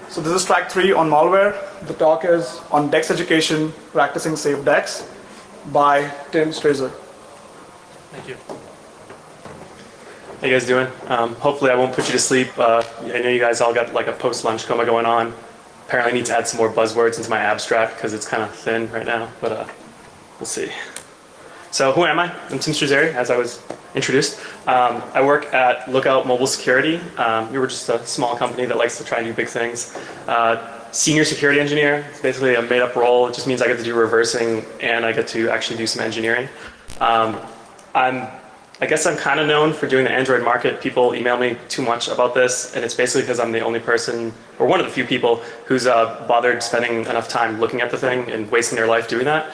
So this is track 3 on malware. The talk is on Dex Education, Practicing Safe Dex by Tim Strazer. Thank you. How you guys doing? Hopefully I won't put you to sleep. I know you guys all got like a post-lunch coma going on. Apparently I need to add some more buzzwords into my abstract because it's kind of thin right now, but we'll see. So who am I? I'm Tim Strazer, as I was introduced. I work at Lookout Mobile Security. We were just a small company that likes to try and do big things. Senior security engineer, it's basically a made-up role. It just means I get to do reversing and I get to actually do some engineering. I guess I'm kind of known for doing the Android market. People email me too much about this, and it's basically because I'm the only person, or one of the few people, who's bothered spending enough time looking at the thing and wasting their life doing that.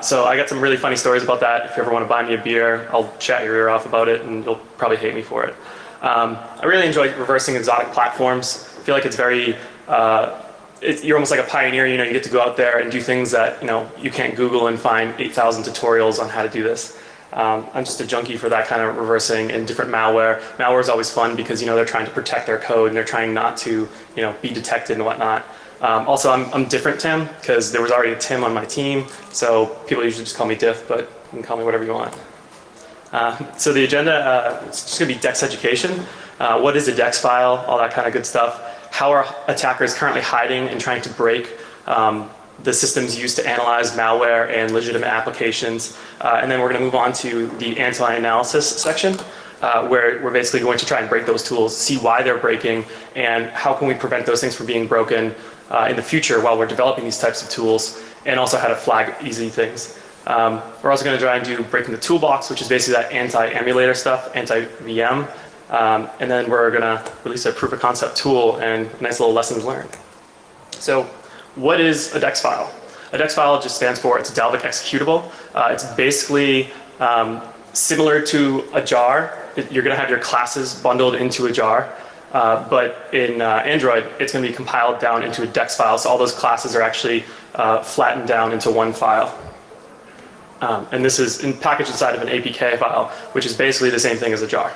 So I got some really funny stories about that. If you ever want to buy me a beer, I'll chat your ear off about it, and you'll probably hate me for it. I really enjoy reversing exotic platforms. I feel like it's very, you're almost like a pioneer. You know, you get to go out there and do things that you can't Google and find 8,000 tutorials on how to do this. I'm just a junkie for that kind of reversing and different malware. Malware is always fun because they're trying to protect their code and they're trying not to be detected and whatnot. Also, I'm different Tim because there was already a Tim on my team, so people usually just call me Diff, but you can call me whatever you want. So the agenda, it's just going to be Dex Education. What is a Dex file? All that kind of good stuff. How are attackers currently hiding and trying to break the systems used to analyze malware and legitimate applications. And then we're going to move on to the anti-analysis section, where we're basically going to try and break those tools, see why they're breaking, and how can we prevent those things from being broken in the future while we're developing these types of tools, and also how to flag easy things. We're also going to try and do breaking the toolbox, which is basically that anti-emulator stuff, anti-VM. And then we're going to release a proof of concept tool and nice little lessons learned. So what is a Dex file? A Dex file just stands for, it's a Dalvik executable. It's basically similar to a jar. You're going to have your classes bundled into a jar. But in Android, it's going to be compiled down into a Dex file. So all those classes are actually flattened down into one file. And this is packaged inside of an APK file, which is basically the same thing as a jar.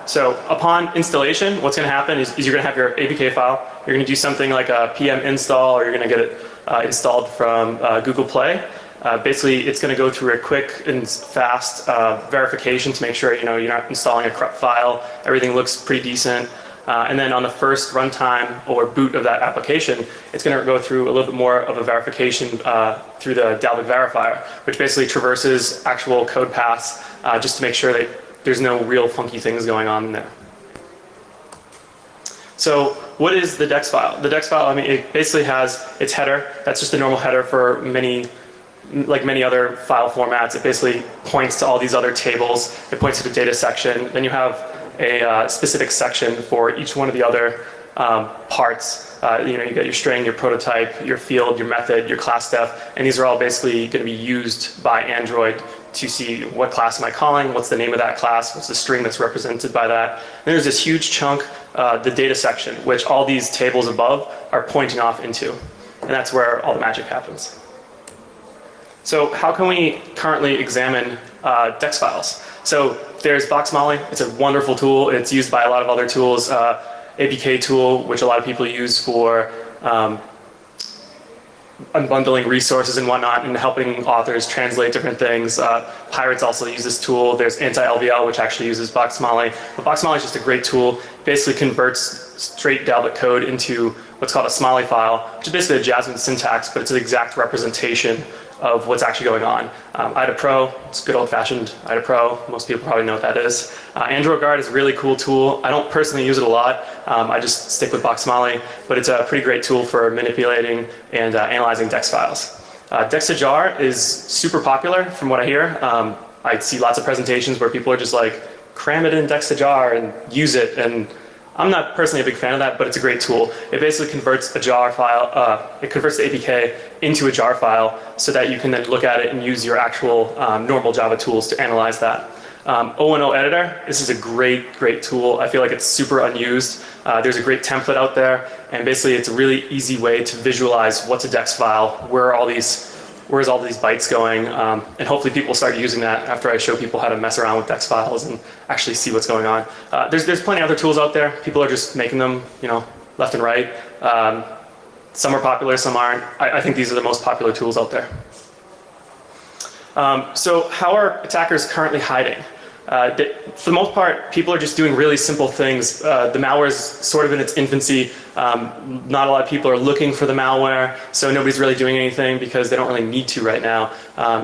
So upon installation, what's going to happen is you're going to have your APK file. You're going to do something like a pm install, or you're going to get it installed from Google Play. Basically, it's going to go through a quick and fast verification to make sure you're not installing a corrupt file. Everything looks pretty decent. And then on the first runtime or boot of that application, it's going to go through a little bit more of a verification through the Dalvik verifier, which basically traverses actual code paths just to make sure that there's no real funky things going on in there. So what is the Dex file? The Dex file, it basically has its header. That's just a normal header for many other file formats. It basically points to all these other tables. It points to the data section. Then you have a specific section for each one of the other parts. You got your string, your prototype, your field, your method, your class def, and these are all basically going to be used by Android to see what class am I calling, what's the name of that class, what's the string that's represented by that. And there's this huge chunk, the data section, which all these tables above are pointing off into. And that's where all the magic happens. So how can we currently examine Dex files? So there's Boxmolly. It's a wonderful tool. It's used by a lot of other tools. APK tool, which a lot of people use for unbundling resources and whatnot and helping authors translate different things. Pirates also use this tool. There's anti-LVL, which actually uses Boxmolly. But Boxmolly is just a great tool. It basically converts straight Dalvik code into what's called a Smiley file, which is basically a Jasmine syntax, but it's an exact representation of what's actually going on. IDA Pro, it's good old-fashioned IDA Pro. Most people probably know what that is. Android Guard is a really cool tool. I don't personally use it a lot. I just stick with Boxmolly, but it's a pretty great tool for manipulating and analyzing Dex files. Dex Jar is super popular from what I hear. I see lots of presentations where people are just like, cram it in Dex Jar and use it. And I'm not personally a big fan of that, but it's a great tool. It basically converts a jar file, it converts the APK into a jar file so that you can then look at it and use your actual normal Java tools to analyze that. O&O Editor, this is a great tool. I feel like it's super unused. There's a great template out there, and basically it's a really easy way to visualize what's a Dex file, where's all these bytes going, and hopefully people start using that after I show people how to mess around with Dex files and actually see what's going on. There's plenty of other tools out there. People are just making them, left and right. Some are popular, some aren't. I think these are the most popular tools out there. So how are attackers currently hiding? For the most part, people are just doing really simple things. The malware is sort of in its infancy. Not a lot of people are looking for the malware, so nobody's really doing anything because they don't really need to right now.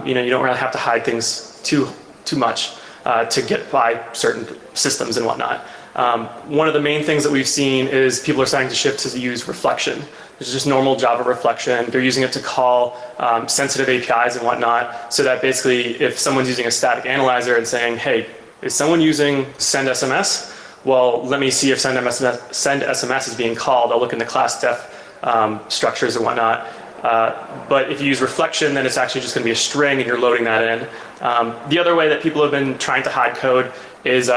You don't really have to hide things too much to get by certain systems and whatnot. One of the main things that we've seen is people are starting to shift to use reflection. It's just normal Java reflection. They're using it to call sensitive APIs and whatnot, so that basically if someone's using a static analyzer and saying, hey, is someone using send SMS? Well, let me see if send SMS is being called. I'll look in the class def structures and whatnot. But if you use reflection, then it's actually just going to be a string and you're loading that in. The other way that people have been trying to hide code is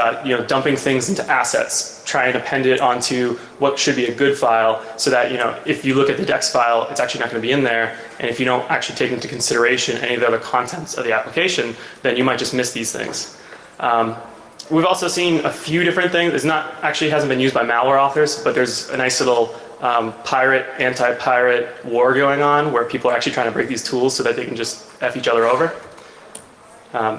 dumping things into assets, trying to append it onto what should be a good file, so that if you look at the Dex file, it's actually not going to be in there. And if you don't actually take into consideration any of the other contents of the application, then you might just miss these things. We've also seen a few different things. It's not actually hasn't been used by malware authors, but there's a nice little pirate, anti-pirate war going on where people are actually trying to break these tools so that they can just F each other over.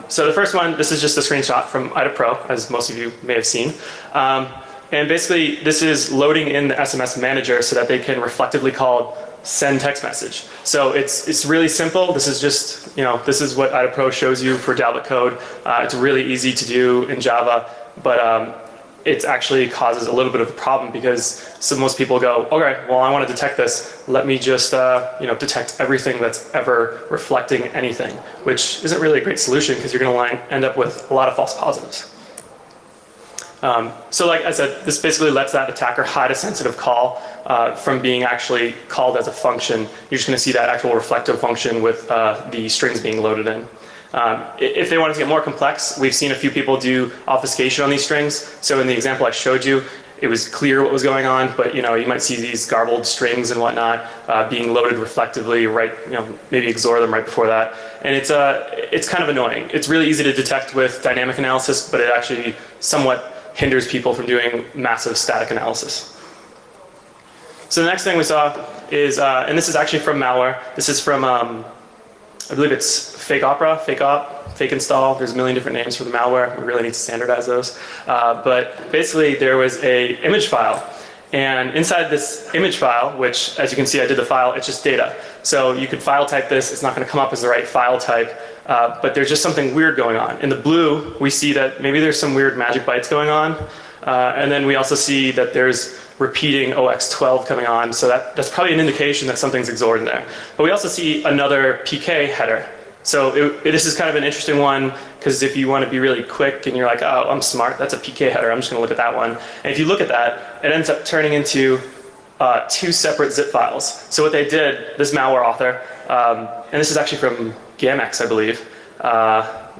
So the first one, this is just a screenshot from IDA Pro, as most of you may have seen. And basically, this is loading in the SMS manager so that they can reflectively call send text message. So it's really simple. This is just, this is what IDA Pro shows you for Dalvik code. It's really easy to do in Java, but it actually causes a little bit of a problem because most people go, okay, well, I want to detect this. Let me just, detect everything that's ever reflecting anything, which isn't really a great solution because you're going to end up with a lot of false positives. So like I said, this basically lets that attacker hide a sensitive call from being actually called as a function. You're just going to see that actual reflective function with the strings being loaded in. If they wanted to get more complex, we've seen a few people do obfuscation on these strings. So in the example I showed you, it was clear what was going on, but you might see these garbled strings and whatnot being loaded reflectively, right? Maybe XOR them right before that, and it's kind of annoying. It's really easy to detect with dynamic analysis, but it actually somewhat hinders people from doing massive static analysis. So the next thing we saw is, and this is actually from malware. This is from, I believe it's fake opera, fake op, fake install. There's a million different names for the malware. We really need to standardize those. But basically there was a image file. And inside this image file, which as you can see I did the file, it's just data. So you could file type this, it's not going to come up as the right file type. But there's just something weird going on. In the blue, we see that maybe there's some weird magic bytes going on. And then we also see that there's repeating OX12 coming on. So that's probably an indication that something's XORed in there. But we also see another PK header. So this is kind of an interesting one, because if you want to be really quick and you're like, oh, I'm smart, that's a PK header, I'm just going to look at that one. And if you look at that, it ends up turning into two separate zip files. So what they did, this malware author, and this is actually from Gamex, I believe.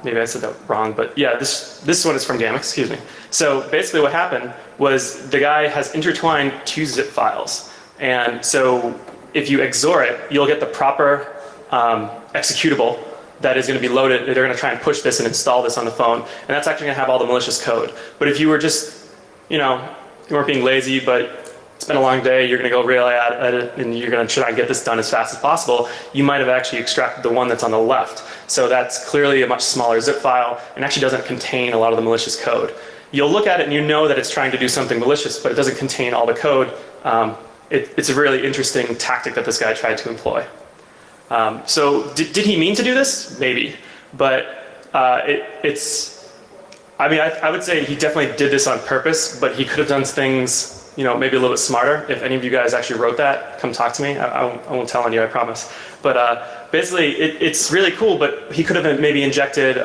Maybe I said that wrong, but yeah, this one is from Gamex, excuse me. So basically what happened was the guy has intertwined two zip files. And so if you XOR it, you'll get the proper executable that is going to be loaded. They're going to try and push this and install this on the phone. And that's actually going to have all the malicious code. But if you were just, you weren't being lazy, but it's been a long day, you're going to go really at it, and you're going to try and get this done as fast as possible, you might have actually extracted the one that's on the left. So that's clearly a much smaller zip file and actually doesn't contain a lot of the malicious code. You'll look at it and you know that it's trying to do something malicious, but it doesn't contain all the code. It's a really interesting tactic that this guy tried to employ. So did he mean to do this? Maybe. But I would say he definitely did this on purpose, but he could have done things maybe a little bit smarter. If any of you guys actually wrote that, come talk to me. I won't tell on you, I promise. But basically, it's really cool, but he could have maybe injected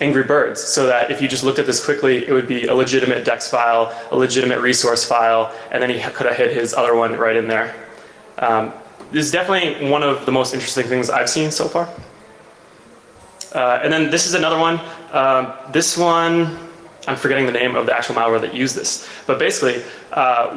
Angry Birds, so that if you just looked at this quickly, it would be a legitimate Dex file, a legitimate resource file, and then he could have hit his other one right in there. This is definitely one of the most interesting things I've seen so far. And then this is another one. This one, I'm forgetting the name of the actual malware that used this. But basically,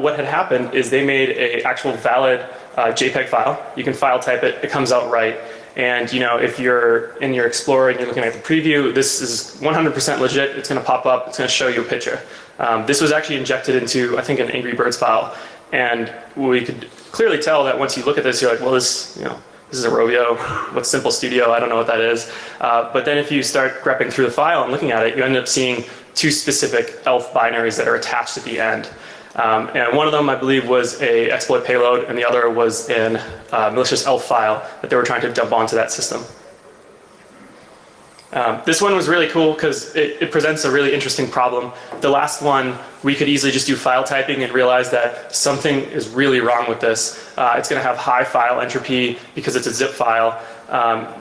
what had happened is they made an actual valid JPEG file. You can file type it, it comes out right. And if you're in your Explorer and you're looking at the preview, this is 100% legit. It's going to pop up. It's going to show you a picture. This was actually injected into, I think, an Angry Birds file. And we could clearly tell that once you look at this, you're like, well, this is a Rovio. What's Simple Studio? I don't know what that is. But then if you start grepping through the file and looking at it, you end up seeing two specific ELF binaries that are attached at the end. And one of them, I believe, was a exploit payload, and the other was an malicious ELF file that they were trying to dump onto that system. This one was really cool because it presents a really interesting problem. The last one, we could easily just do file typing and realize that something is really wrong with this. It's going to have high file entropy because it's a zip file.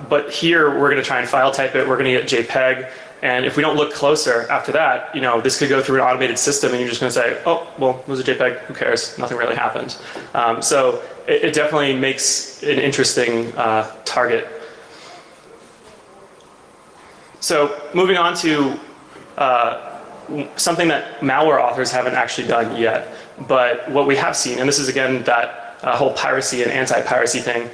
But here, we're going to try and file type it. We're going to get JPEG. And if we don't look closer after that, this could go through an automated system and you're just going to say, oh, well, it was a JPEG, who cares? Nothing really happened. So it definitely makes an interesting target. So moving on to something that malware authors haven't actually done yet, but what we have seen, and this is again that whole piracy and anti-piracy thing,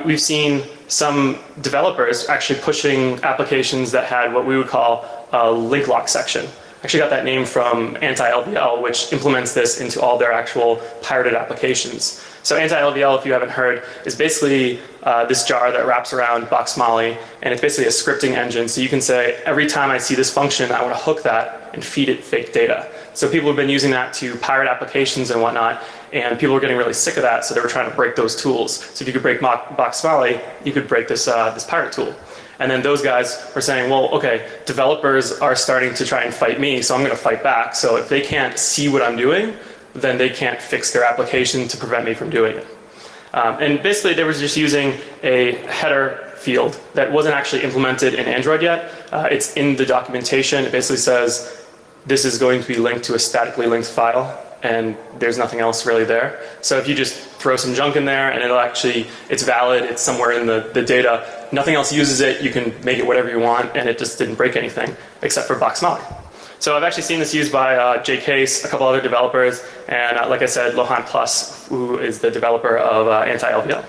we've seen some developers actually pushing applications that had what we would call a link lock section. Actually got that name from anti-LVL, which implements this into all their actual pirated applications. So anti-LVL, if you haven't heard, is basically this jar that wraps around Boxmolly, and it's basically a scripting engine. So you can say, every time I see this function, I want to hook that and feed it fake data. So people have been using that to pirate applications and whatnot, and people were getting really sick of that, so they were trying to break those tools. So if you could break Boxmolly, you could break this pirate tool. And then those guys were saying, well, okay, developers are starting to try and fight me, so I'm going to fight back. So if they can't see what I'm doing, then they can't fix their application to prevent me from doing it. And basically, they were just using a header field that wasn't actually implemented in Android yet. It's in the documentation. It basically says, this is going to be linked to a statically linked file, and there's nothing else really there. So if you just throw some junk in there and it's valid, it's somewhere in the data, nothing else uses it, you can make it whatever you want, and it just didn't break anything except for Boxmolly. So I've actually seen this used by JCase, a couple other developers, and like I said, Lohan Plus, who is the developer of anti-LVL.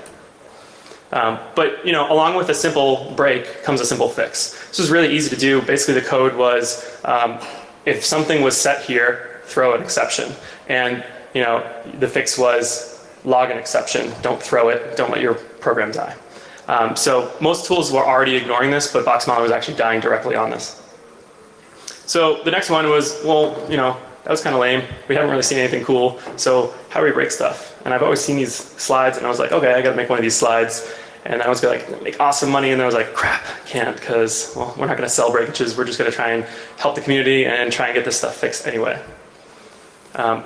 But along with a simple break comes a simple fix. This was really easy to do. Basically, the code was if something was set here, throw an exception. And the fix was log an exception. Don't throw it. Don't let your program die. So most tools were already ignoring this, but Boxmolly was actually dying directly on this. So the next one was, well, that was kind of lame. We haven't really seen anything cool. So how do we break stuff? And I've always seen these slides, and I was like, okay, I got to make one of these slides. And I was going to make awesome money, and then I was like, crap, can't, because, well, we're not going to sell breakages. We're just going to try and help the community and try and get this stuff fixed anyway.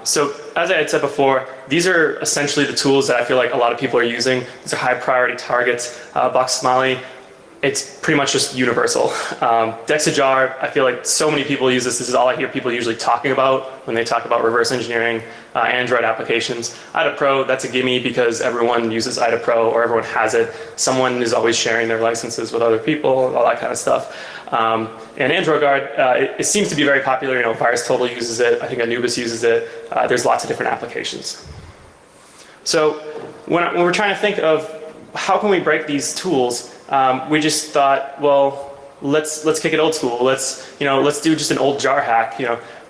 So as I had said before, these are essentially the tools that I feel like a lot of people are using. These are high priority targets. Boxmolly, it's pretty much just universal. Dex Education, I feel like so many people use this. This is all I hear people usually talking about when they talk about reverse engineering Android applications. IDA Pro, that's a gimme because everyone uses IDA Pro or everyone has it. Someone is always sharing their licenses with other people, all that kind of stuff. And Android Guard, it seems to be very popular. VirusTotal uses it. I think Anubis uses it. There's lots of different applications. So when we're trying to think of how can we break these tools, we just thought, well, let's kick it old school. Let's do just an old jar hack.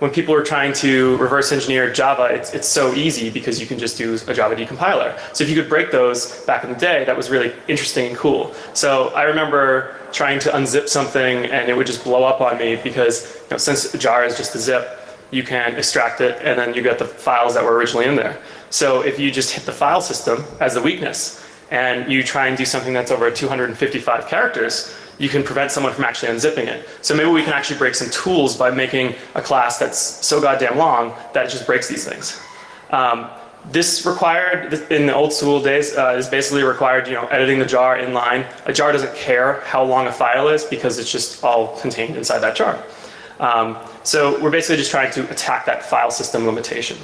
When people are trying to reverse engineer Java, it's so easy because you can just do a Java decompiler. So if you could break those back in the day, that was really interesting and cool. So I remember trying to unzip something and it would just blow up on me because since jar is just a zip, you can extract it and then you get the files that were originally in there. So if you just hit the file system as the weakness, and you try and do something that's over 255 characters, you can prevent someone from actually unzipping it. So maybe we can actually break some tools by making a class that's so goddamn long that it just breaks these things. This required, in the old school days, is basically required, editing the jar inline. A jar doesn't care how long a file is because it's just all contained inside that jar. So we're basically just trying to attack that file system limitation.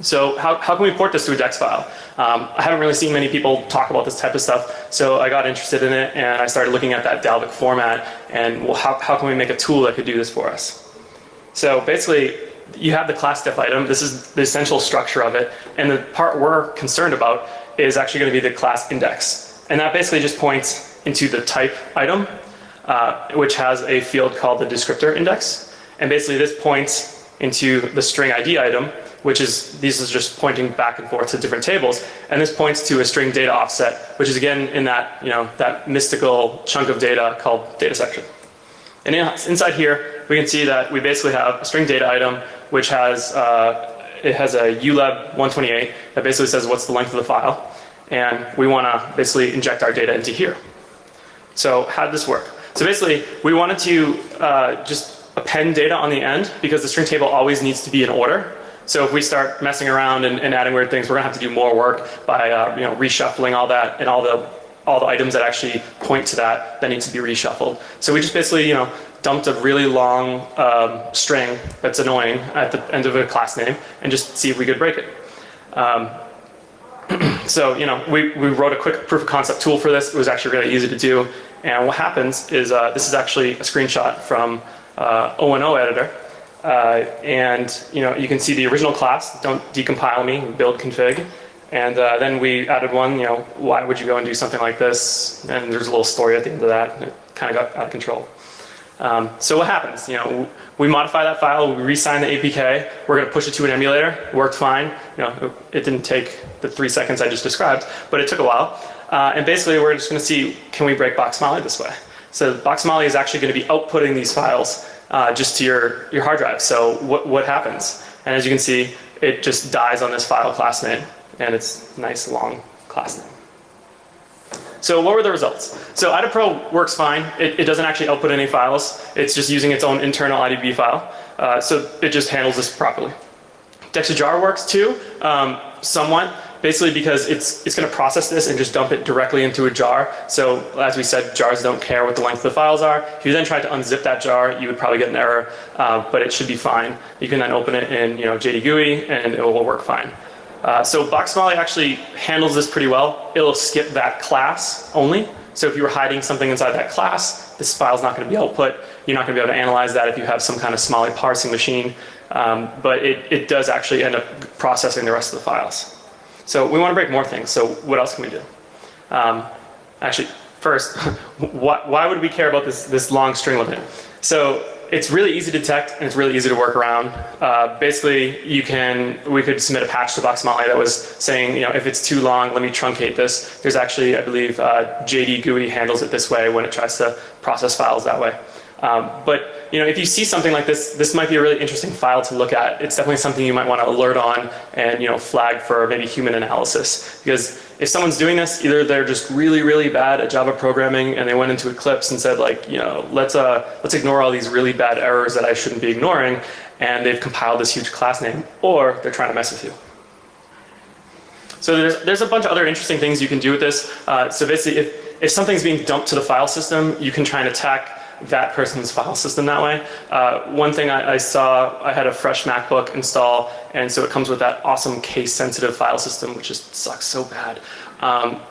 So how can we port this to a Dex file? I haven't really seen many people talk about this type of stuff, so I got interested in it and I started looking at that Dalvik format and, well, how can we make a tool that could do this for us? So basically, you have the class def item. This is the essential structure of it, and the part we're concerned about is actually going to be the class index. And that basically just points into the type item, which has a field called the descriptor index. And basically this points into the string ID item, which is, these is just pointing back and forth to different tables. And this points to a string data offset, which is again in that, that mystical chunk of data called data section. And inside here, we can see that we basically have a string data item, which has, it has a uleb 128 that basically says what's the length of the file. And we want to basically inject our data into here. So how did this work? So basically, we wanted to just append data on the end because the string table always needs to be in order. So if we start messing around and adding weird things, we're going to have to do more work by reshuffling all that and all the items that actually point to that needs to be reshuffled. So we just basically dumped a really long string that's annoying at the end of a class name and just see if we could break it. So we wrote a quick proof of concept tool for this. It was actually really easy to do. And what happens is this is actually a screenshot from O&O editor. And you can see the original class, don't decompile me, build config. And then we added one, why would you go and do something like this? And there's a little story at the end of that. And it kind of got out of control. So what happens? We modify that file, we re-sign the APK, we're going to push it to an emulator. It worked fine. It didn't take the 3 seconds I just described, but it took a while. And basically, we're just going to see, can we break Boxmali this way? So Boxmali is actually going to be outputting these files just to your hard drive. So what happens? And as you can see, it just dies on this file class name, and it's a nice long class name. So what were the results? So IDAPRO works fine. It doesn't actually output any files. It's just using its own internal IDB file. So it just handles this properly. Dexajar works too, somewhat. Basically because it's going to process this and just dump it directly into a jar. So as we said, jars don't care what the length of the files are. If you then tried to unzip that jar, you would probably get an error, but it should be fine. You can then open it in JDGUI and it will work fine. So Boxmali actually handles this pretty well. It'll skip that class only. So if you were hiding something inside that class, this file's not going to be output. You're not going to be able to analyze that if you have some kind of Smali parsing machine. But it does actually end up processing the rest of the files. So we want to break more things. So what else can we do? Actually, first, why would we care about this long string limit? So it's really easy to detect and it's really easy to work around. Basically, we could submit a patch to Boxmali that was saying, if it's too long, let me truncate this. There's actually, I believe, JDGUI handles it this way when it tries to process files that way. But if you see something like this might be a really interesting file to look at. It's definitely something you might want to alert on and flag for maybe human analysis. Because if someone's doing this, either they're just really, really bad at Java programming and they went into Eclipse and said let's ignore all these really bad errors that I shouldn't be ignoring, and they've compiled this huge class name, or they're trying to mess with you. So there's a bunch of other interesting things you can do with this. So basically, if something's being dumped to the file system, you can try and attack that person's file system that way. One thing I saw, I had a fresh MacBook install, and so it comes with that awesome case-sensitive file system, which just sucks so bad.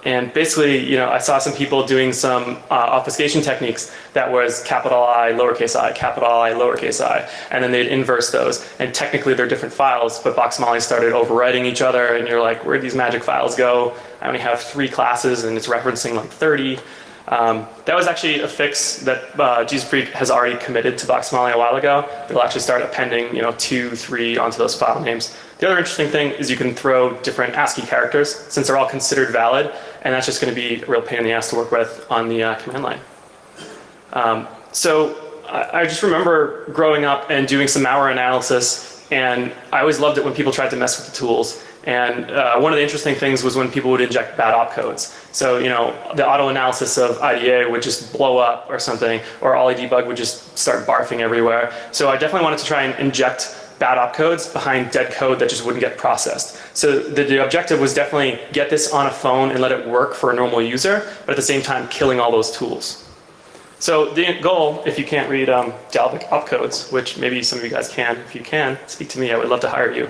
And basically, I saw some people doing some obfuscation techniques that was capital I, lowercase I, capital I, lowercase I, and then they'd inverse those. And technically, they're different files, but Boxmali started overwriting each other, and you're like, where'd these magic files go? I only have 3 classes, and it's referencing like 30. That was actually a fix that Jesus Freak has already committed to Boxmali a while ago. They'll actually start appending 2, 3 onto those file names. The other interesting thing is you can throw different ASCII characters since they're all considered valid, and that's just going to be a real pain in the ass to work with on the command line. So I just remember growing up and doing some malware analysis, and I always loved it when people tried to mess with the tools. And one of the interesting things was when people would inject bad opcodes. So, the auto analysis of IDA would just blow up or something, or Ollie debug would just start barfing everywhere. So I definitely wanted to try and inject bad opcodes behind dead code that just wouldn't get processed. So the objective was definitely get this on a phone and let it work for a normal user, but at the same time killing all those tools. So the goal, if you can't read Dalvik opcodes, which maybe some of you guys can, if you can, speak to me, I would love to hire you.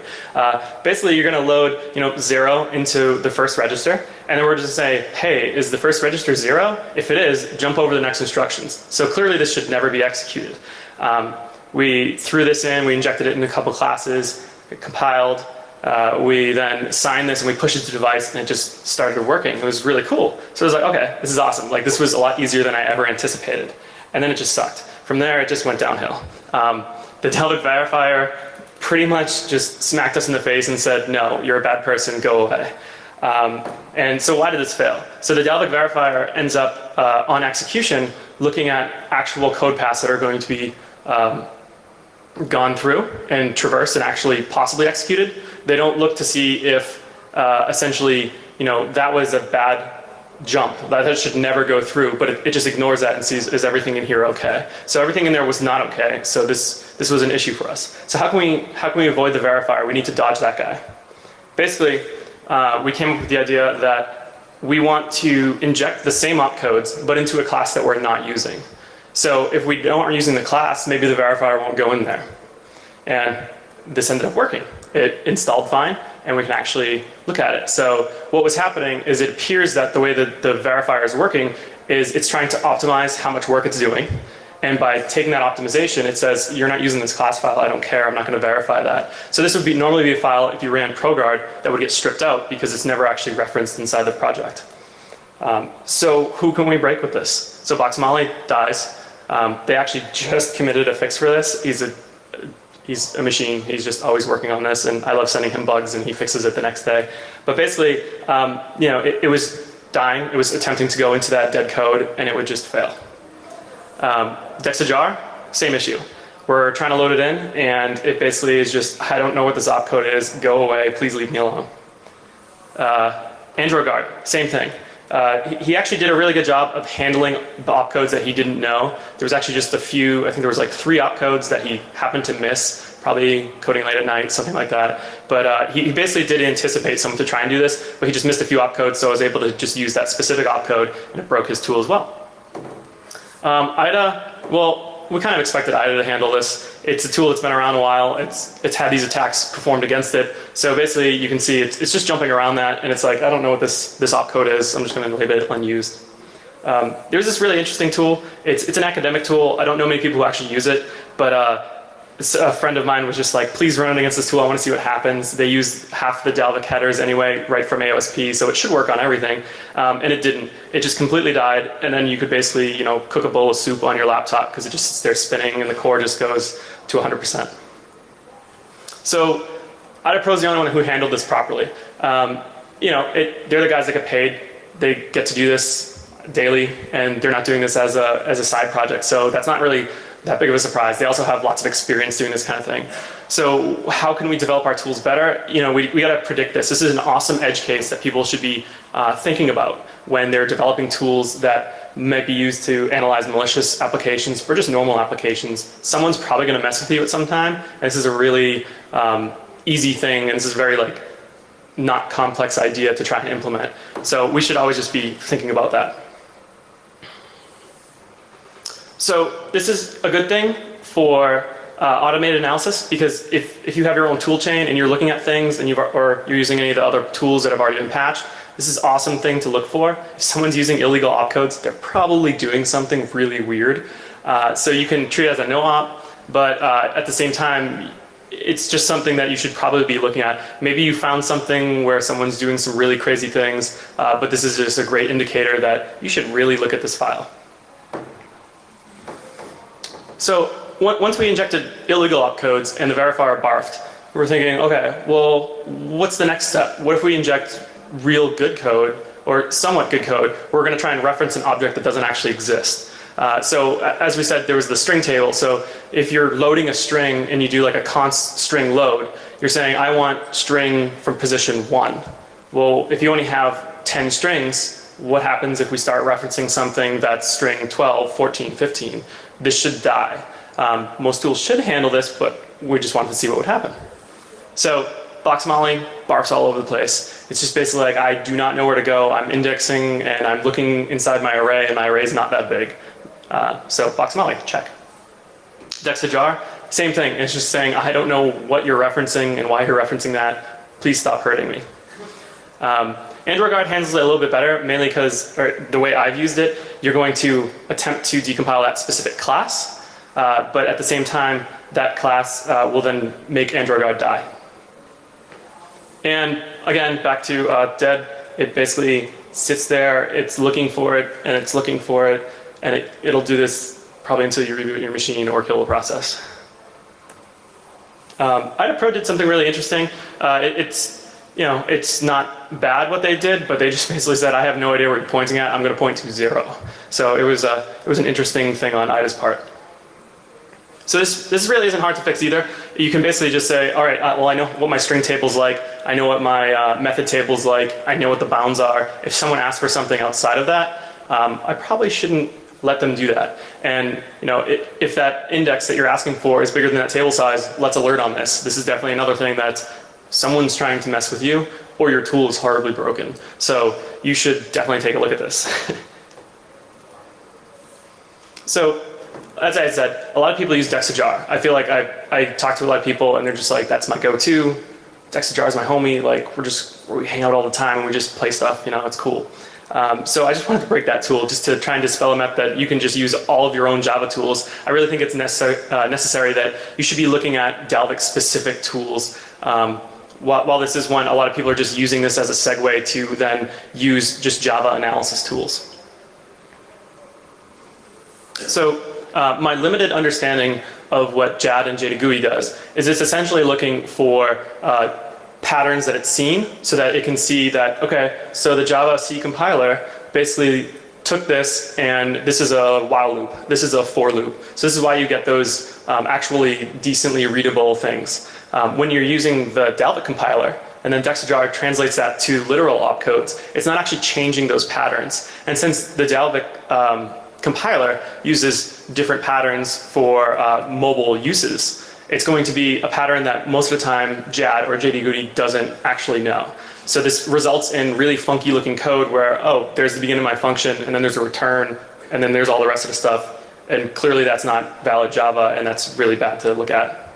Basically, you're going to load 0 into the first register, and then we're just say, hey, is the first register 0? If it is, jump over the next instructions. So clearly this should never be executed. We threw this in, we injected it in a couple classes, it compiled, we then signed this and we pushed it to the device and it just started working. It was really cool. So I was like, okay, this is awesome. Like this was a lot easier than I ever anticipated. And then it just sucked. From there, it just went downhill. The Dalvik verifier pretty much just smacked us in the face and said, no, you're a bad person, go away. And so why did this fail? So the Dalvik verifier ends up on execution looking at actual code paths that are going to be gone through and traversed and actually possibly executed. They don't look to see if essentially, that was a bad jump. That should never go through, but it just ignores that and sees, is everything in here okay? So everything in there was not okay. So this was an issue for us. So how can we avoid the verifier? We need to dodge that guy. Basically, we came up with the idea that we want to inject the same opcodes, but into a class that we're not using. So if we aren't using the class, maybe the verifier won't go in there. And this ended up working. It installed fine, and we can actually look at it. So what was happening is it appears that the way that the verifier is working is it's trying to optimize how much work it's doing. And by taking that optimization, it says, you're not using this class file, I don't care, I'm not going to verify that. So this would normally be a file, if you ran ProGuard, that would get stripped out because it's never actually referenced inside the project. So who can we break with this? So Boxmolly dies. They actually just committed a fix for this. He's a machine. He's just always working on this, and I love sending him bugs, and he fixes it the next day. But basically, it was dying. It was attempting to go into that dead code, and it would just fail. Dex Education, same issue. We're trying to load it in, and it basically is just, I don't know what this opcode is. Go away. Please leave me alone. Android Guard, same thing. He actually did a really good job of handling the opcodes that he didn't know. There was actually just a few, I think there was like 3 opcodes that he happened to miss, probably coding late at night, something like that. But he basically did anticipate someone to try and do this, but he just missed a few opcodes, so I was able to just use that specific opcode, and it broke his tool as well. IDA, well, we kind of expected IDA to handle this. It's a tool that's been around a while. It's had these attacks performed against it. So basically, you can see it's just jumping around that, and it's like, I don't know what this opcode is. I'm just going to label it unused. There's this really interesting tool. It's an academic tool. I don't know many people who actually use it, but a friend of mine was just like, please run it against this tool. I want to see what happens. They use half the Dalvik headers anyway, right from AOSP, so it should work on everything. And it didn't. It just completely died. And then you could basically, cook a bowl of soup on your laptop because it just sits there spinning and the core just goes to 100%. So IDA Pro is the only one who handled this properly. They're the guys that get paid. They get to do this daily, and they're not doing this as a side project. So that's not really that big of a surprise. They also have lots of experience doing this kind of thing. So how can we develop our tools better? We got to predict this. This is an awesome edge case that people should be thinking about when they're developing tools that might be used to analyze malicious applications or just normal applications. Someone's probably going to mess with you at some time. And this is a really easy thing, and this is a very not complex idea to try and implement. So we should always just be thinking about that. So this is a good thing for automated analysis, because if you have your own tool chain and you're looking at things and you're using any of the other tools that have already been patched, this is an awesome thing to look for. If someone's using illegal opcodes, they're probably doing something really weird. So you can treat it as a no-op, but at the same time, it's just something that you should probably be looking at. Maybe you found something where someone's doing some really crazy things, but this is just a great indicator that you should really look at this file. So once we injected illegal opcodes and the verifier barfed, we're thinking, okay, well, what's the next step? What if we inject real good code, or somewhat good code? We're going to try and reference an object that doesn't actually exist. So as we said, there was the string table. So if you're loading a string and you do like a const string load, you're saying, I want string from position 1. Well, if you only have 10 strings, what happens if we start referencing something that's string 12, 14, 15? This should die. Most tools should handle this, but we just wanted to see what would happen. So Boxmolly barfs all over the place. It's just basically like, I do not know where to go. I'm indexing and I'm looking inside my array, and my array is not that big. So Boxmolly, check. Dex Education, same thing. It's just saying, I don't know what you're referencing and why you're referencing that. Please stop hurting me. Android Guard handles it a little bit better, mainly because the way I've used it, you're going to attempt to decompile that specific class, but at the same time, that class will then make Android Guard die. And again, back to dead, it basically sits there, it's looking for it, and it's looking for it, and it'll do this probably until you reboot your machine or kill the process. IDA Pro did something really interesting. It's not bad what they did, but they just basically said, I have no idea where you're pointing at. I'm going to point to 0. So it was an interesting thing on IDA's part. So this really isn't hard to fix either. You can basically just say, all right, well, I know what my string table's like. I know what my method table's like. I know what the bounds are. If someone asks for something outside of that, I probably shouldn't let them do that. And if that index that you're asking for is bigger than that table size, let's alert on this. This is definitely another thing that someone's trying to mess with you, or your tool is horribly broken. So you should definitely take a look at this. So, as I said, a lot of people use Dexajar. I feel like I talk to a lot of people and they're just like, that's my go-to. Dexajar is my homie. Like we hang out all the time and we just play stuff. It's cool. So I just wanted to break that tool just to try and dispel a myth that you can just use all of your own Java tools. I really think it's necessary that you should be looking at Dalvik specific tools. While this is one, a lot of people are just using this as a segue to then use just Java analysis tools. So my limited understanding of what JAD and JDGUI does is it's essentially looking for patterns that it's seen so that it can see that, okay, so the Java C compiler basically took this and this is a while loop, this is a for loop. So this is why you get those actually decently readable things. When you're using the Dalvik compiler and then Dexajar translates that to literal opcodes, it's not actually changing those patterns. And since the Dalvik compiler uses different patterns for mobile uses, it's going to be a pattern that most of the time JAD or JDGUI doesn't actually know. So this results in really funky looking code where, oh, there's the beginning of my function and then there's a return and then there's all the rest of the stuff. And clearly that's not valid Java and that's really bad to look at.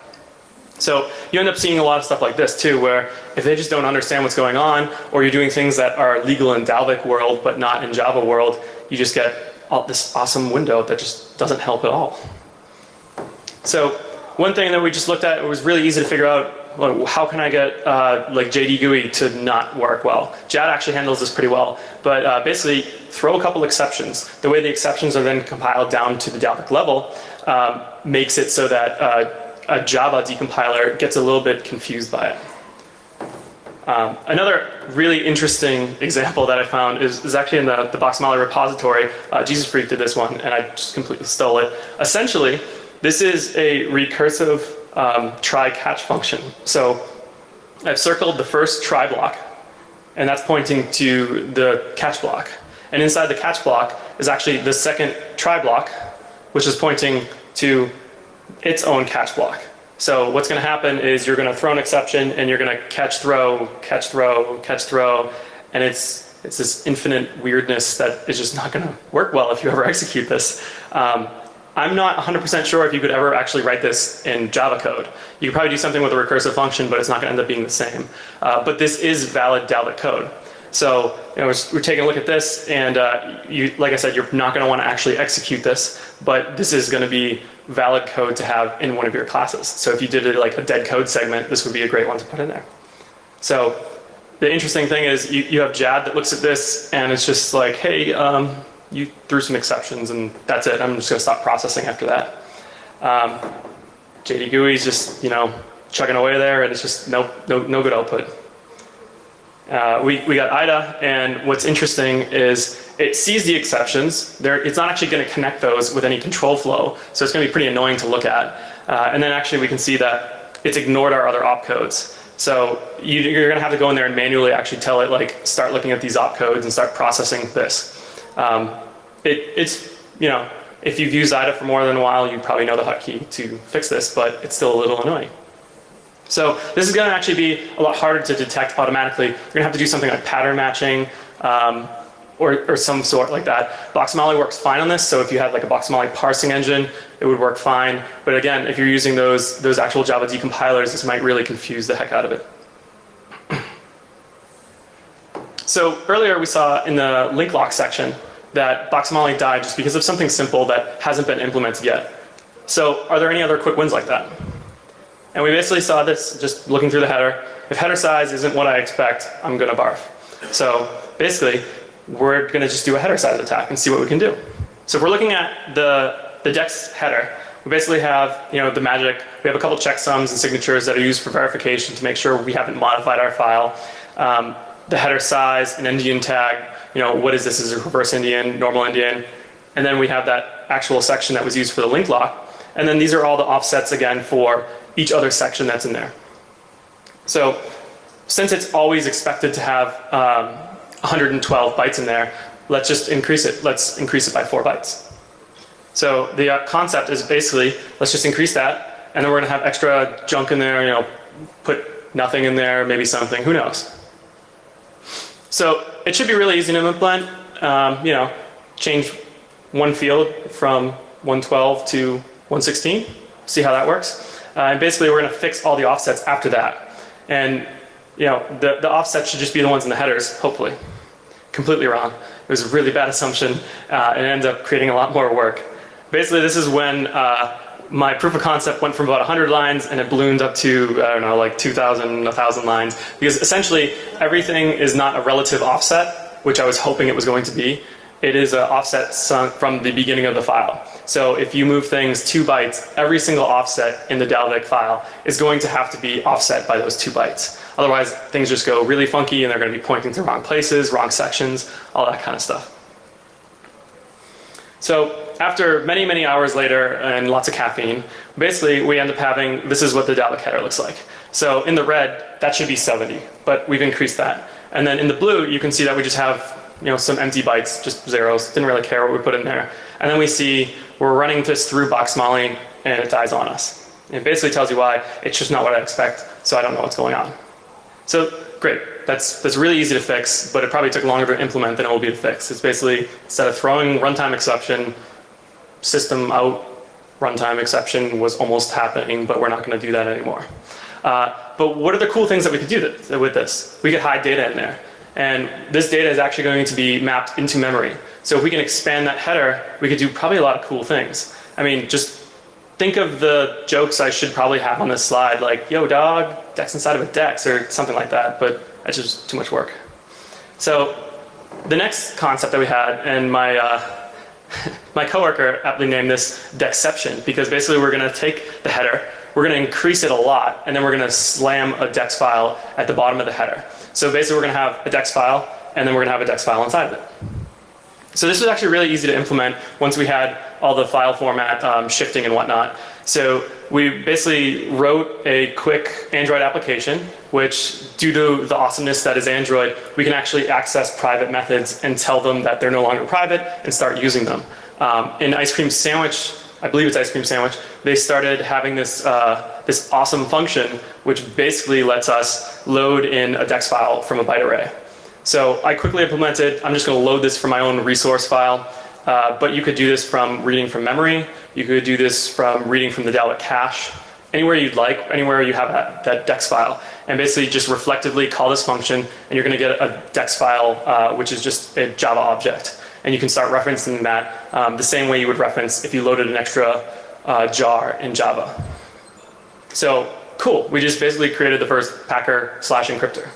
So you end up seeing a lot of stuff like this too, where if they just don't understand what's going on, or you're doing things that are legal in Dalvik world but not in Java world, you just get this awesome window that just doesn't help at all. So one thing that we just looked at, it was really easy to figure out, well, how can I get like JDGUI to not work well? JAD actually handles this pretty well, but basically throw a couple exceptions. The way the exceptions are then compiled down to the Dalvik level makes it so that a Java decompiler gets a little bit confused by it. Another really interesting example that I found is actually in the Boxmali repository. Jesus Freak did this one, and I just completely stole it. Essentially, this is a recursive try-catch function. So I've circled the first try block, and that's pointing to the catch block. And inside the catch block is actually the second try block, which is pointing to its own catch block. So what's going to happen is you're going to throw an exception and you're going to catch throw, catch throw, catch throw, and it's this infinite weirdness that is just not going to work well if you ever execute this. I'm not 100% sure if you could ever actually write this in Java code. You could probably do something with a recursive function, but it's not going to end up being the same. But this is valid Dalvik code. So we're taking a look at this, and like I said, you're not going to want to actually execute this, but this is going to be valid code to have in one of your classes. So if you did it like a dead code segment, this would be a great one to put in there. So the interesting thing is you have JAD that looks at this, and it's just like, hey, you threw some exceptions, and that's it. I'm just going to stop processing after that. JDGUI is just chugging away there, and it's just no good output. We got IDA, and what's interesting is it sees the exceptions. It's not actually going to connect those with any control flow, so it's going to be pretty annoying to look at. And then actually we can see that it's ignored our other opcodes. So you're going to have to go in there and manually actually tell it, like, start looking at these opcodes and start processing this. If you've used IDA for more than a while, you probably know the hotkey to fix this, but it's still a little annoying. So this is going to actually be a lot harder to detect automatically. You're going to have to do something like pattern matching or some sort like that. Boxmali works fine on this, so if you had like a Boxmali parsing engine, it would work fine. But again, if you're using those actual Java decompilers, this might really confuse the heck out of it. So earlier we saw in the link lock section that Boxmali died just because of something simple that hasn't been implemented yet. So are there any other quick wins like that? And we basically saw this just looking through the header. If header size isn't what I expect, I'm going to barf. So basically, we're going to just do a header size attack and see what we can do. So if we're looking at the Dex header, We basically have, the magic. We have a couple checksums and signatures that are used for verification to make sure we haven't modified our file. The header size, an endian tag, what is this? Is it reverse endian, normal endian? And then we have that actual section that was used for the link lock. And then these are all the offsets again for each other section that's in there. So since it's always expected to have 112 bytes in there, let's just increase it. Let's increase it by 4 bytes. So the concept is basically, let's just increase that, and then we're going to have extra junk in there, put nothing in there, maybe something, who knows. So it should be really easy to implement, change one field from 112 to 116, see how that works. And basically we're going to fix all the offsets after that. And the offsets should just be the ones in the headers, hopefully. Completely wrong. It was a really bad assumption, and it ended up creating a lot more work. Basically, this is when my proof of concept went from about 100 lines and it ballooned up to, I don't know, like 2,000, 1,000 lines. Because essentially, everything is not a relative offset, which I was hoping it was going to be. It is an offset from the beginning of the file. So if you move things 2 bytes, every single offset in the Dalvik file is going to have to be offset by those 2 bytes. Otherwise, things just go really funky and they're going to be pointing to wrong places, wrong sections, all that kind of stuff. So after many, many hours later and lots of caffeine, basically we end up having, this is what the Dalvik header looks like. So in the red, that should be 70, but we've increased that. And then in the blue, you can see that we just have some empty bytes, just zeros, didn't really care what we put in there. And then we see we're running this through Boxmolly and it dies on us. It basically tells you why. It's just not what I expect, so I don't know what's going on. So great, that's really easy to fix, but it probably took longer to implement than it will be to fix. It's basically, instead of throwing runtime exception, system out runtime exception was almost happening, but we're not going to do that anymore. But what are the cool things that we could do with this? We could hide data in there. And this data is actually going to be mapped into memory. So if we can expand that header, we could do probably a lot of cool things. I mean, just think of the jokes I should probably have on this slide, like, yo dog, Dex inside of a Dex, or something like that, but that's just too much work. So the next concept that we had, and my coworker aptly named this Dexception, because basically we're going to take the header, we're going to increase it a lot, and then we're going to slam a Dex file at the bottom of the header. So basically we're going to have a Dex file, and then we're going to have a Dex file inside of it. So this was actually really easy to implement once we had all the file format shifting and whatnot. So we basically wrote a quick Android application, which due to the awesomeness that is Android, we can actually access private methods and tell them that they're no longer private and start using them. In Ice Cream Sandwich, I believe it's Ice Cream Sandwich, they started having this, this awesome function which basically lets us load in a Dex file from a byte array. So I quickly implemented, I'm just going to load this from my own resource file, but you could do this from reading from memory, you could do this from reading from the Dalvik cache, anywhere you'd like, anywhere you have that Dex file, and basically just reflectively call this function, and you're going to get a Dex file, which is just a Java object. And you can start referencing that the same way you would reference if you loaded an extra jar in Java. So cool, we just basically created the first packer/encryptor.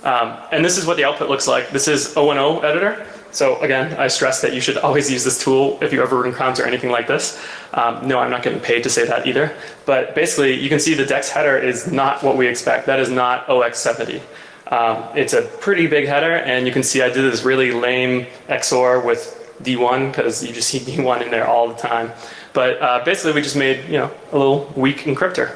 And this is what the output looks like. This is O&O editor. So again, I stress that you should always use this tool if you ever encounter anything like this. No, I'm not getting paid to say that either. But basically, you can see the Dex header is not what we expect. That is not OX70. It's a pretty big header, and you can see I did this really lame XOR with D1 because you just see D1 in there all the time. But basically, we just made a little weak encryptor.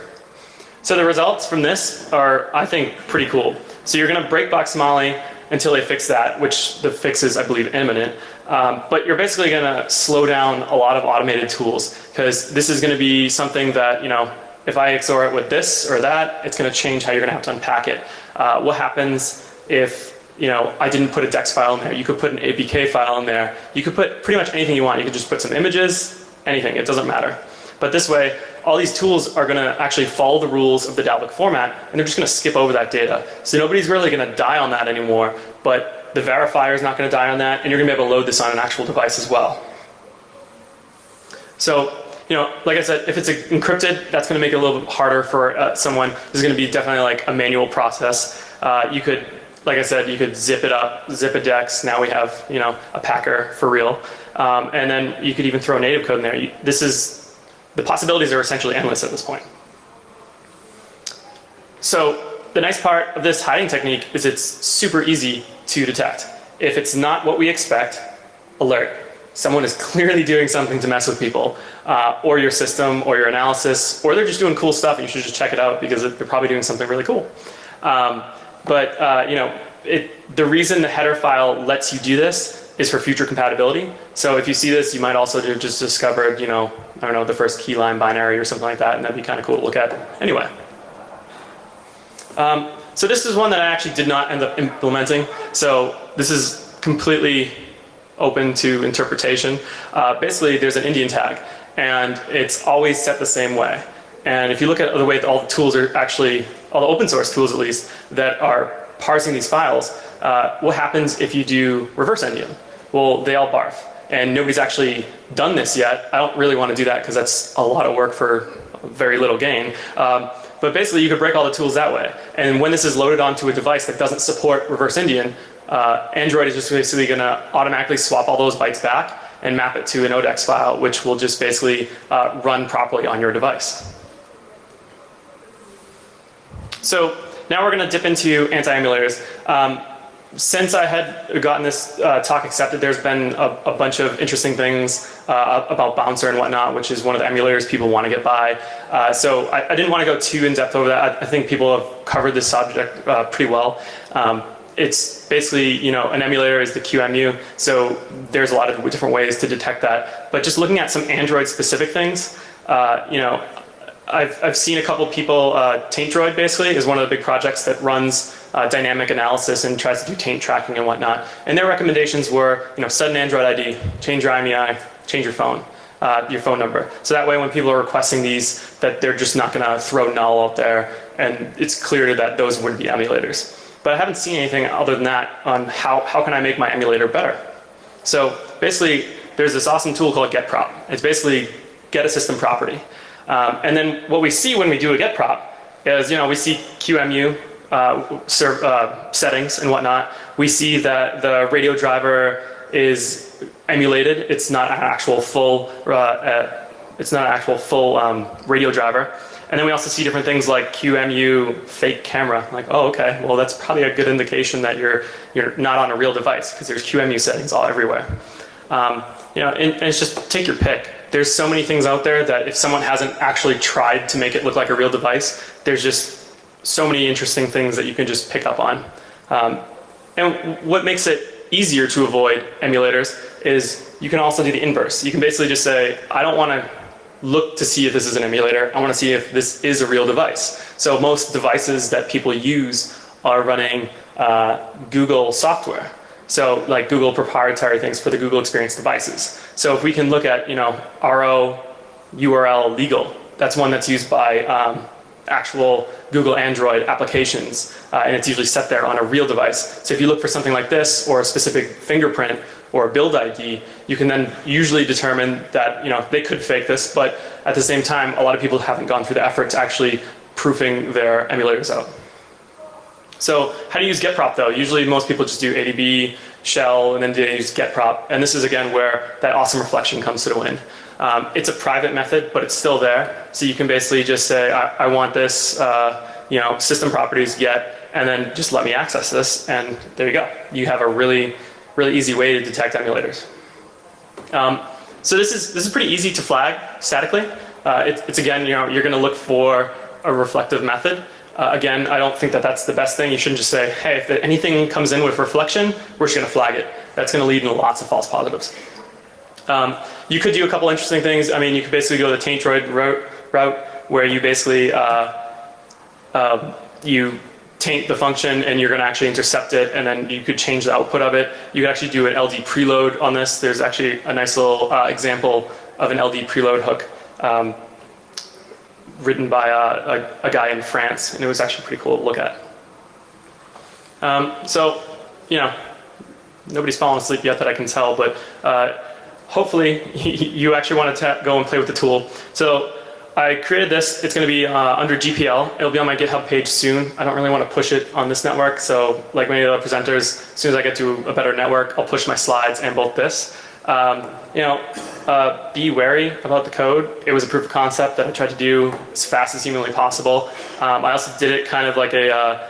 So the results from this are, I think, pretty cool. So you're going to break Boxmolly until they fix that, which the fix is, I believe, imminent. But you're basically going to slow down a lot of automated tools, because this is going to be something that, if I XOR it with this or that, it's going to change how you're going to have to unpack it. What happens if I didn't put a Dex file in there? You could put an APK file in there. You could put pretty much anything you want. You could just put some images, anything. It doesn't matter. But this way, all these tools are going to actually follow the rules of the Dalvik format, and they're just going to skip over that data. So nobody's really going to die on that anymore, but the verifier is not going to die on that, and you're going to be able to load this on an actual device as well. So, like I said, if it's encrypted, that's going to make it a little bit harder for someone. This is going to be definitely like a manual process. You could, like I said, you could zip it up, zip a Dex. Now we have, a packer for real. And then you could even throw native code in there. This is the possibilities are essentially endless at this point. So the nice part of this hiding technique is it's super easy to detect. If it's not what we expect, alert. Someone is clearly doing something to mess with people, or your system, or your analysis, or they're just doing cool stuff and you should just check it out because they're probably doing something really cool. The reason the header file lets you do this is for future compatibility. So if you see this, you might also just discovered, I don't know, the first keyline binary or something like that, and that'd be kind of cool to look at anyway. So this is one that I actually did not end up implementing. So this is completely open to interpretation. Basically, there's an Indian tag, and it's always set the same way. And if you look at the way that all the tools are actually, all the open source tools at least, that are parsing these files, what happens if you do reverse endian? Well, they all barf. And nobody's actually done this yet. I don't really want to do that because that's a lot of work for very little gain. But basically, you could break all the tools that way. And when this is loaded onto a device that doesn't support reverse endian, Android is just basically going to automatically swap all those bytes back and map it to an ODEX file, which will just basically run properly on your device. So now we're going to dip into anti-emulators. Since I had gotten this talk accepted, there's been a bunch of interesting things about Bouncer and whatnot, which is one of the emulators people want to get by. So I didn't want to go too in-depth over that. I think people have covered this subject pretty well. It's basically, an emulator is the QEMU, so there's a lot of different ways to detect that. But just looking at some Android-specific things, I've seen a couple people, TaintDroid basically is one of the big projects that runs dynamic analysis and tries to do taint tracking and whatnot. And their recommendations were, set an Android ID, change your IMEI, change your phone number. So that way when people are requesting these, that they're just not going to throw null out there, and it's clear that those would be emulators. But I haven't seen anything other than that on how can I make my emulator better. So basically, there's this awesome tool called getprop. It's basically get a system property. And then what we see when we do a getprop is, we see QEMU settings and whatnot. We see that the radio driver is emulated. It's not an actual full radio driver. And then we also see different things like QEMU fake camera. Like, oh, okay, well that's probably a good indication that you're not on a real device because there's QEMU settings all everywhere. And it's just take your pick. There's so many things out there that if someone hasn't actually tried to make it look like a real device, there's just so many interesting things that you can just pick up on. And what makes it easier to avoid emulators is you can also do the inverse. You can basically just say, I don't want to look to see if this is an emulator. I want to see if this is a real device. So most devices that people use are running Google software. So like Google proprietary things for the Google Experience devices. So if we can look at, RO URL legal, that's one that's used by actual Google Android applications, and it's usually set there on a real device. So if you look for something like this or a specific fingerprint or a build ID, you can then usually determine that they could fake this, but at the same time, a lot of people haven't gone through the effort to actually proofing their emulators out. So how do you use getprop though? Usually most people just do ADB, shell, and then they use getprop. And this is again where that awesome reflection comes to the wind. It's a private method, but it's still there. So you can basically just say, I want this, system properties get, and then just let me access this, and there you go. You have a really, really easy way to detect emulators. So this is pretty easy to flag statically. It's again, you're going to look for a reflective method. Again, I don't think that that's the best thing. You shouldn't just say, hey, if anything comes in with reflection, we're just going to flag it. That's going to lead into lots of false positives. You could do a couple interesting things. I mean, you could basically go the TaintDroid route where you basically you taint the function and you're going to actually intercept it, and then you could change the output of it. You could actually do an LD preload on this. There's actually a nice little example of an LD preload hook written by a guy in France, and it was actually pretty cool to look at. So, nobody's fallen asleep yet that I can tell, but hopefully you actually want to go and play with the tool. So I created this. It's going to be under GPL. It'll be on my GitHub page soon. I don't really want to push it on this network, so like many of the presenters, as soon as I get to a better network, I'll push my slides and both this. Be wary about the code. It was a proof of concept that I tried to do as fast as humanly possible. I also did it kind of like a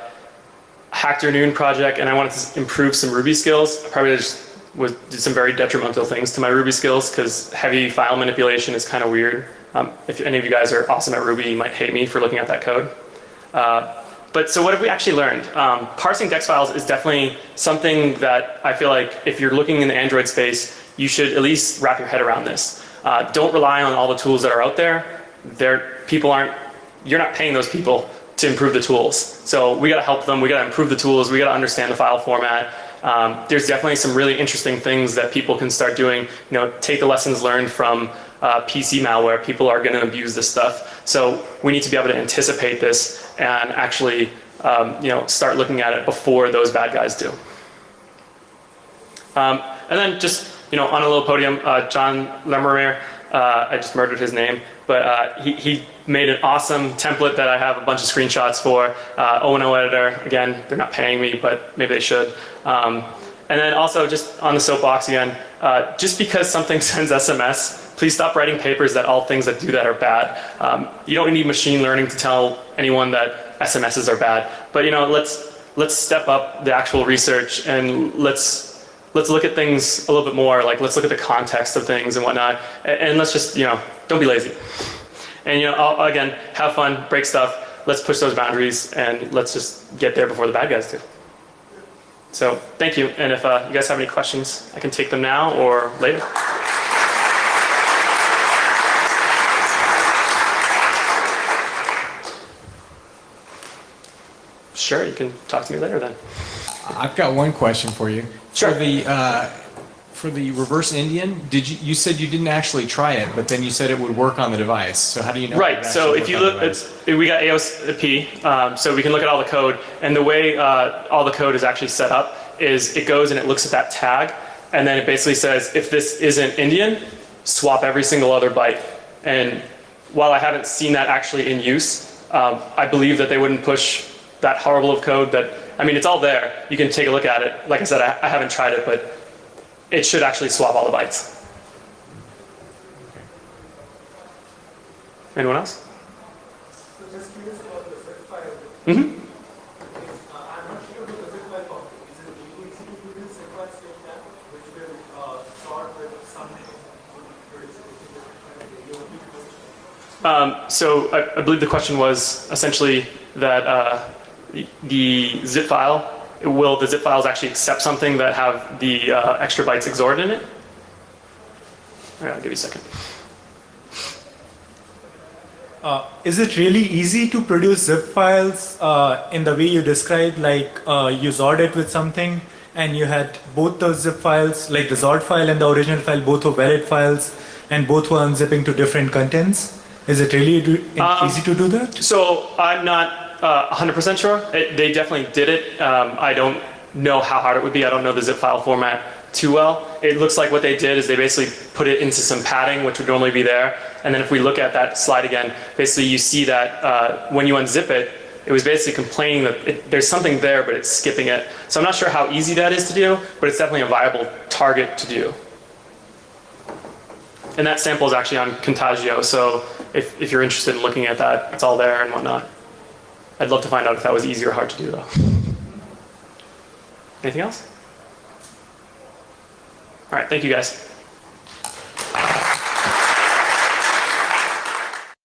Hackternoon project, and I wanted to improve some Ruby skills. I probably just did some very detrimental things to my Ruby skills because heavy file manipulation is kind of weird. If any of you guys are awesome at Ruby, you might hate me for looking at that code. But so what have we actually learned? Parsing Dex files is definitely something that I feel like if you're looking in the Android space, you should at least wrap your head around this. Don't rely on all the tools that are out there. You're not paying those people to improve the tools. So we got to help them. We got to improve the tools. We got to understand the file format. There's definitely some really interesting things that people can start doing. Take the lessons learned from PC malware. People are going to abuse this stuff. So we need to be able to anticipate this and actually start looking at it before those bad guys do. And then just on a little podium, John Lemmermeyer, I just murdered his name, but he made an awesome template that I have a bunch of screenshots for. O&O editor, again, they're not paying me, but maybe they should. And then also just on the soapbox again, just because something sends SMS, please stop writing papers that all things that do that are bad. You don't need machine learning to tell anyone that SMSs are bad. But let's step up the actual research and let's look at things a little bit more. Like let's look at the context of things and whatnot. And let's just don't be lazy. And again, have fun, break stuff. Let's push those boundaries and let's just get there before the bad guys do. So thank you. And if you guys have any questions, I can take them now or later. Sure, you can talk to me later then. I've got one question for you. Sure. For the reverse Indian, you said you didn't actually try it, but then you said it would work on the device. So how do you know? Right. So if you look, we got AOSP, so we can look at all the code, and the way all the code is actually set up is it goes and it looks at that tag, and then it basically says if this isn't Indian, swap every single other byte. And while I haven't seen that actually in use, I believe that they wouldn't push that horrible of code. It's all there. You can take a look at it. Like I said, I haven't tried it, but it should actually swap all the bytes. Anyone else? So just curious about the zip file. Mm-hmm. I'm not sure about the zip file format. Is it easy to do this zip file statement, which will sort with something would produce So I believe the question was essentially that the zip file, will the zip files actually accept something that have the extra bytes XORed in it? All right, I'll give you a second. Is it really easy to produce zip files in the way you described, like you XORed it with something and you had both the zip files, like the XORed file and the original file, both were valid files and both were unzipping to different contents? Is it really easy to do that? So I'm not 100% sure. They definitely did it. I don't know how hard it would be. I don't know the zip file format too well. It looks like what they did is they basically put it into some padding, which would normally be there. And then if we look at that slide again, basically you see that when you unzip it, it was basically complaining that there's something there, but it's skipping it. So I'm not sure how easy that is to do, but it's definitely a viable target to do. And that sample is actually on Contagio, so if you're interested in looking at that, it's all there and whatnot. I'd love to find out if that was easy or hard to do, though. Anything else? All right, thank you, guys.